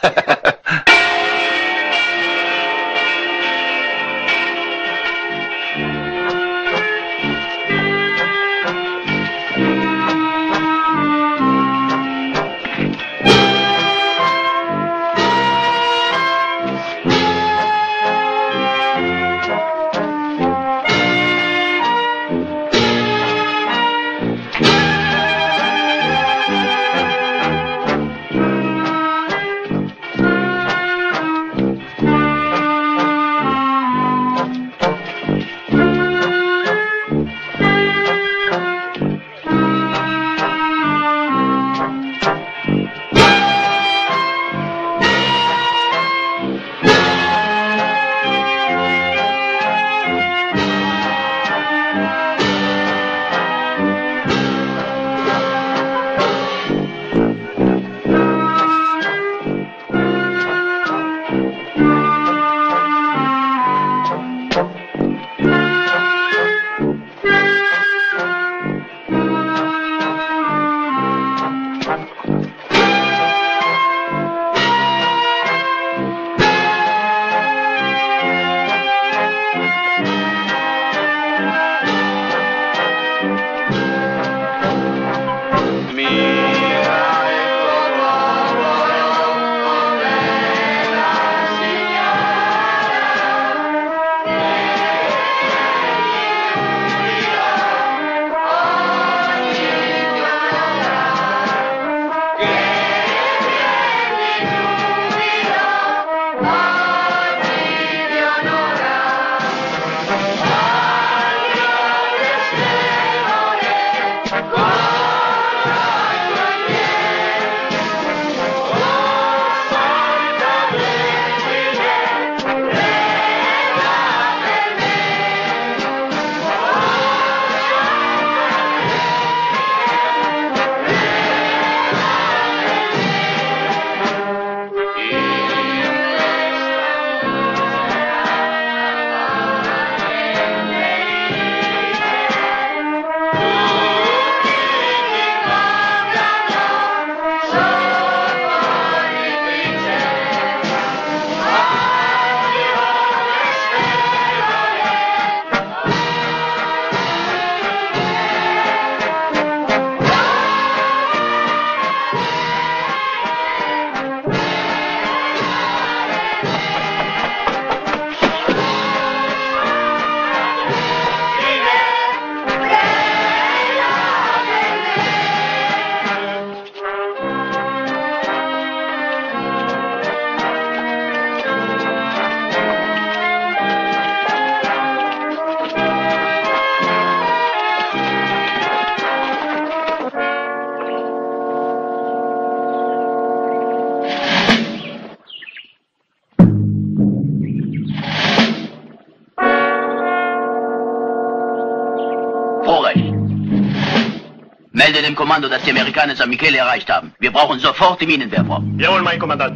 S8: Melde dem Kommando, dass die Amerikaner San Michele erreicht haben. Wir brauchen sofort die Minenwerfer.
S10: Jawohl, mein Kommandant.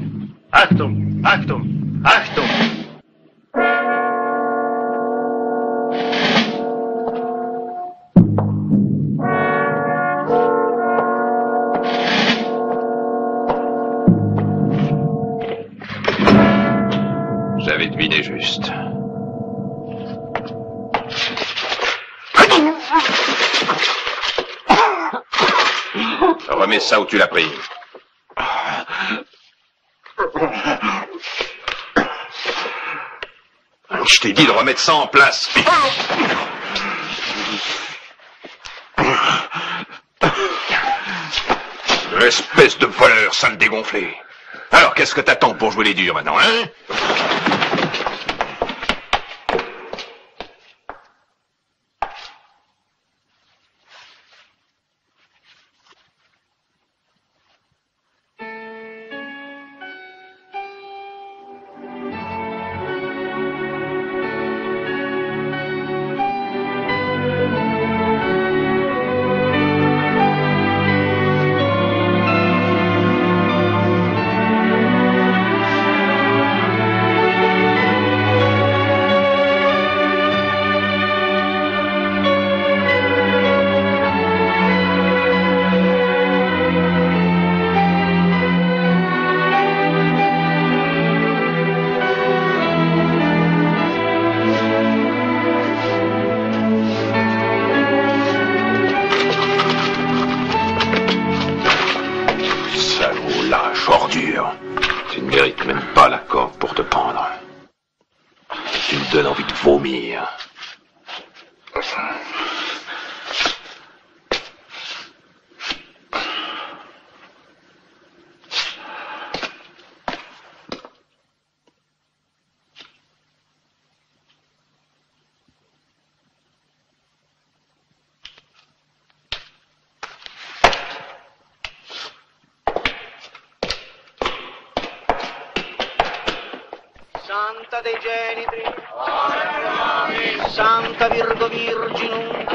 S10: Achtung, Achtung, Achtung!
S3: J'avais deviné juste. Remets ça où tu l'as pris. Je t'ai dit de remettre ça en place. Espèce de voleur, sale dégonflé. Alors, qu'est-ce que t'attends pour jouer les durs maintenant, hein? Tu ne mérites même pas la corde pour te pendre. Tu me donnes envie de vomir.
S18: Santa dei Genitri, Santa Virgo Virginum,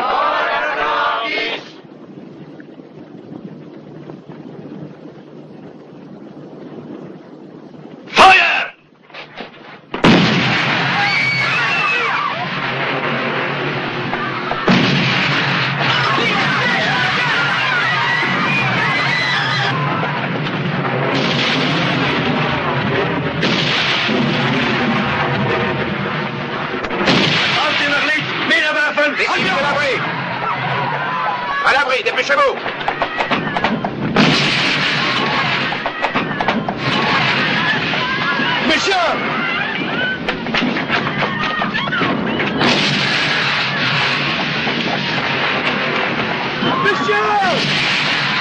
S10: Feuer!
S3: À l'abri, dépêchez-vous!
S10: Messieurs! Messieurs!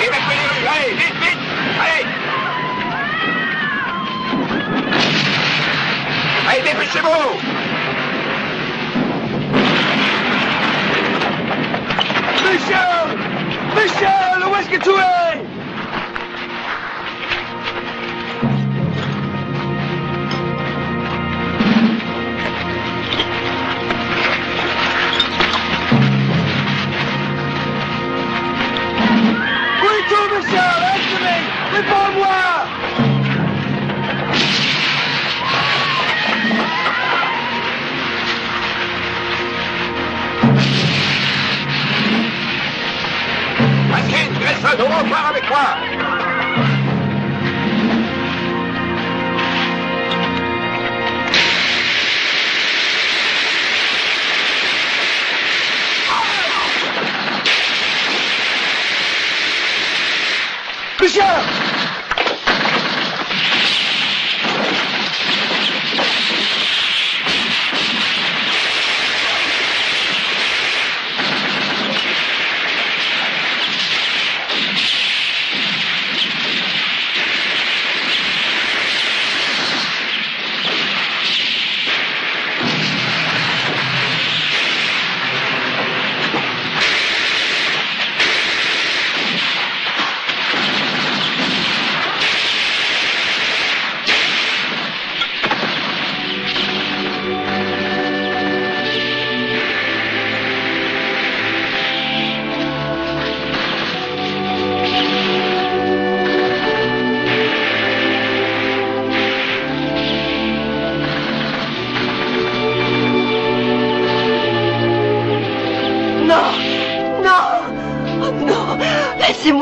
S3: Évacuez les rues, allez, vite, vite! Allez! Allez, dépêchez-vous!
S10: Michel! Michel, où est-ce que tu es? Où es-tu, Michel? Reste-moi! Réponds-moi!
S3: Grayson, au revoir avec moi!
S10: Michel!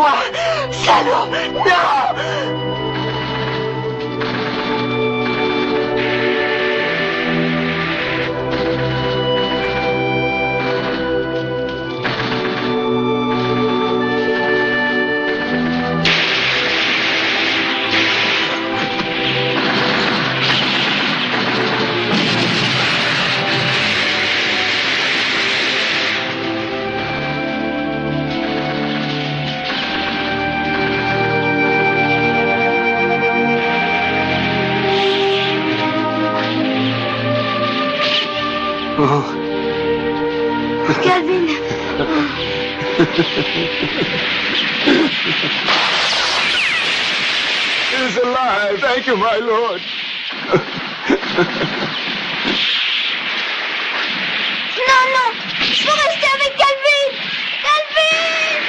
S14: moi! Salaud! Non!
S12: Calvin.
S10: He's alive. Thank you, my lord.
S12: Non, non, je veux rester avec Calvin. Calvin!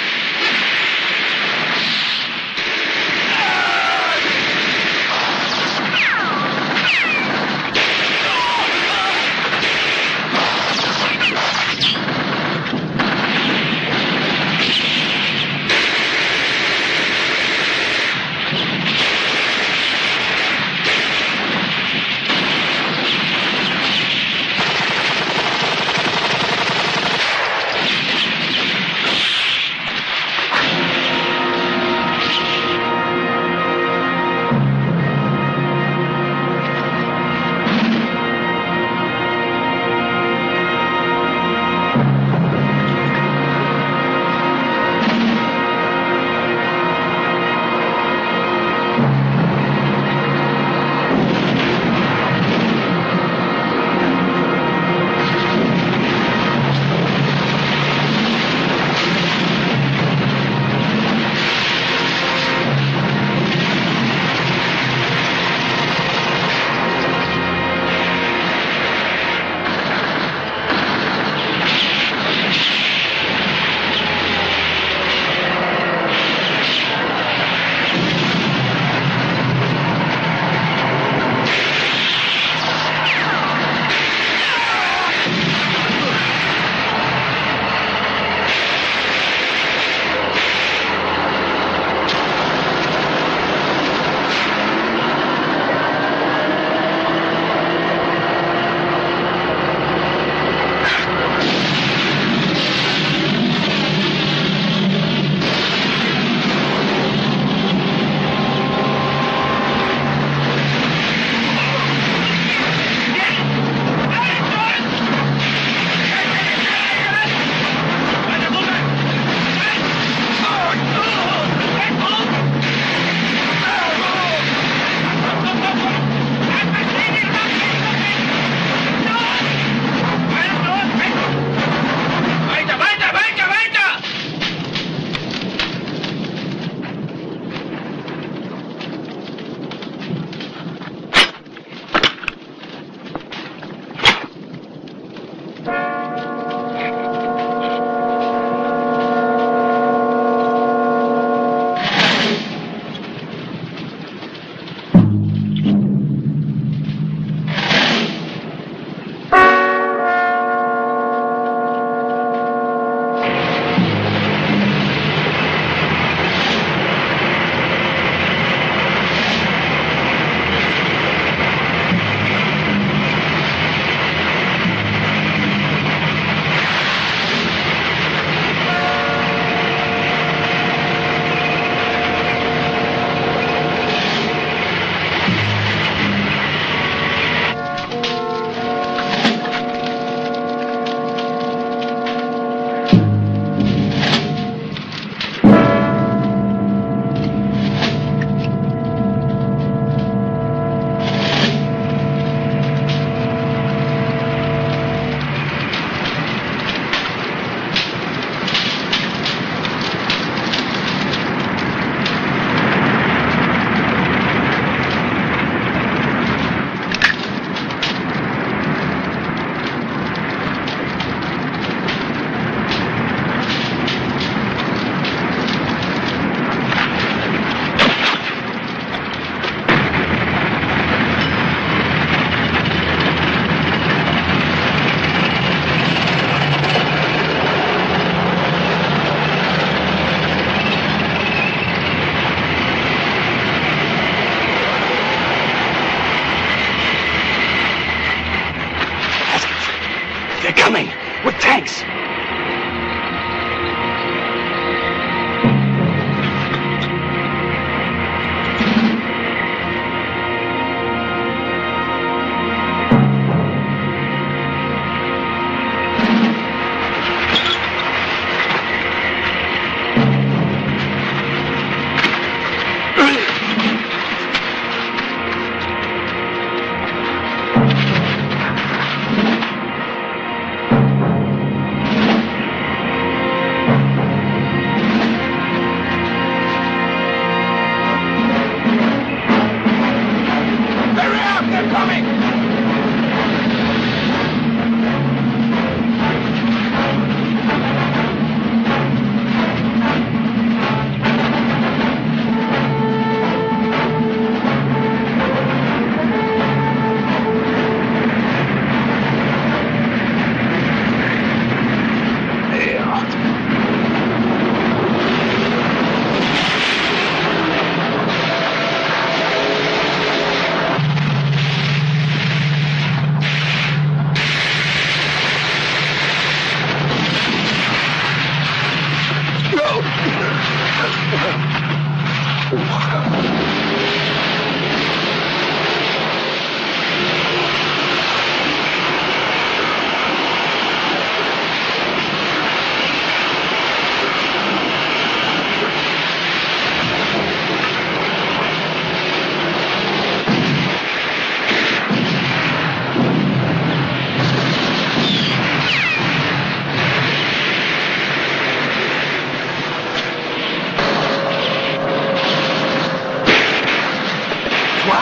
S5: coming with tanks.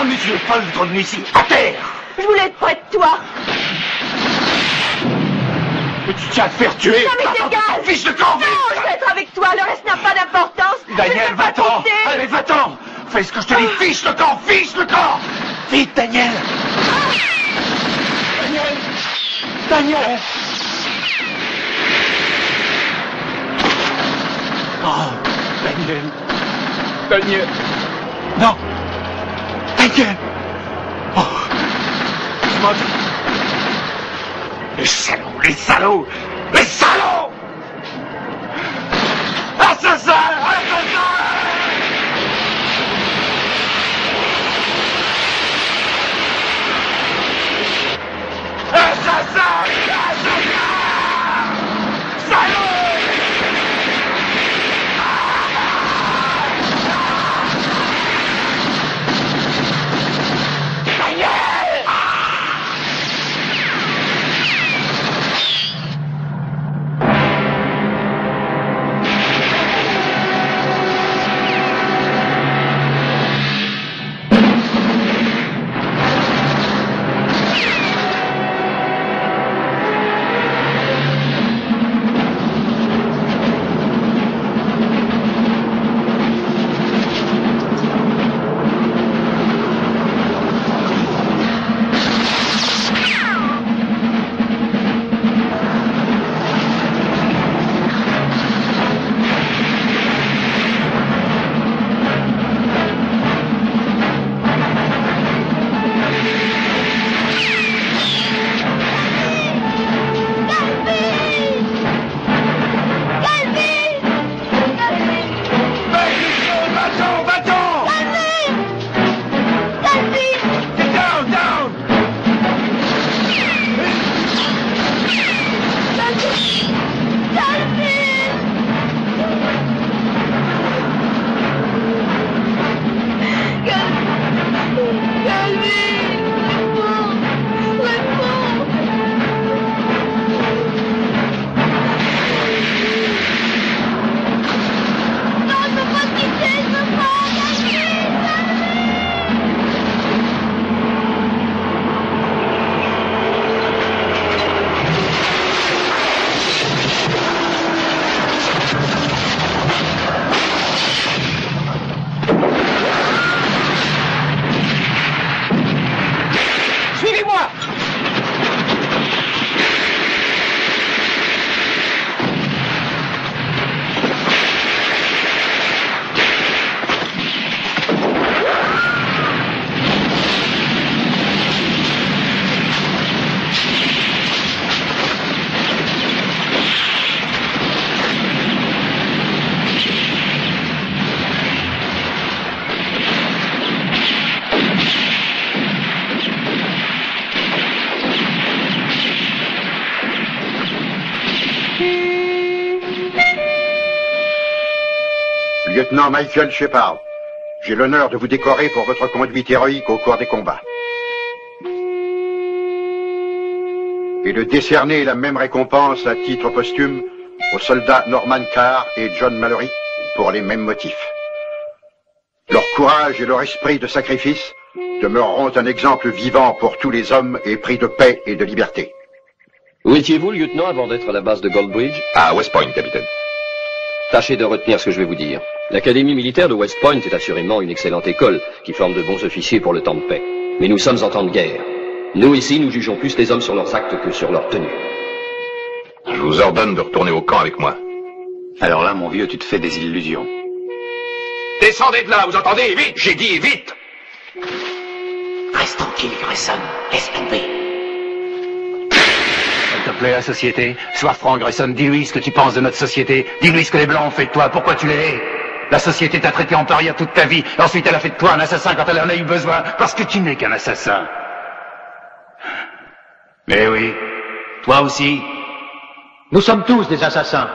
S10: Monsieur Paul Drognucy, à terre!
S14: Je voulais être près de toi.
S10: Mais tu tiens à te faire tuer!
S14: Ça m'est égal!
S10: Fiche de camp!
S14: Non, je vais être avec toi, le reste n'a pas d'importance.
S10: Daniel, va-t'en! Allez, va-t'en! Fais ce que je te dis! Fiche le camp! Fiche le camp! Vite, Daniel! Daniel! Daniel! Oh, Daniel! Daniel! Non! Daniel! Oh! Tu m'as dit... Les salauds! Les salauds! Les salauds! Assassin! Assassin! Assassin! Assassin! Salaud! Daniel!
S17: Lieutenant Michael Shepard, j'ai l'honneur de vous décorer pour votre conduite héroïque au cours des combats. Et de décerner la même récompense à titre posthume aux soldats Norman Carr et John Mallory pour les mêmes motifs. Leur courage et leur esprit de sacrifice demeureront un exemple vivant pour tous les hommes épris de paix et de liberté.
S6: Où étiez-vous, lieutenant, avant d'être à la base de Goldbridge?
S3: À West Point, capitaine.
S6: Tâchez de retenir ce que je vais vous dire. L'Académie militaire de West Point est assurément une excellente école qui forme de bons officiers pour le temps de paix. Mais nous sommes en temps de guerre. Nous, ici, nous jugeons plus les hommes sur leurs actes que sur leur tenue.
S3: Je vous ordonne de retourner au camp avec moi.
S9: Alors là, mon vieux, tu te fais des illusions.
S10: Descendez de là, vous entendez? Vite, j'ai dit, vite!
S9: Reste tranquille, Grayson. Laisse tomber.
S10: S'il te plaît, la société. Sois franc, Grayson. Dis-lui ce que tu penses de notre société. Dis-lui ce que les Blancs ont fait de toi. Pourquoi tu les hais? La société t'a traité en paria toute ta vie. Ensuite, elle a fait de toi un assassin quand elle en a eu besoin. Parce que tu n'es qu'un assassin. Mais oui. Toi aussi.
S4: Nous sommes tous des assassins.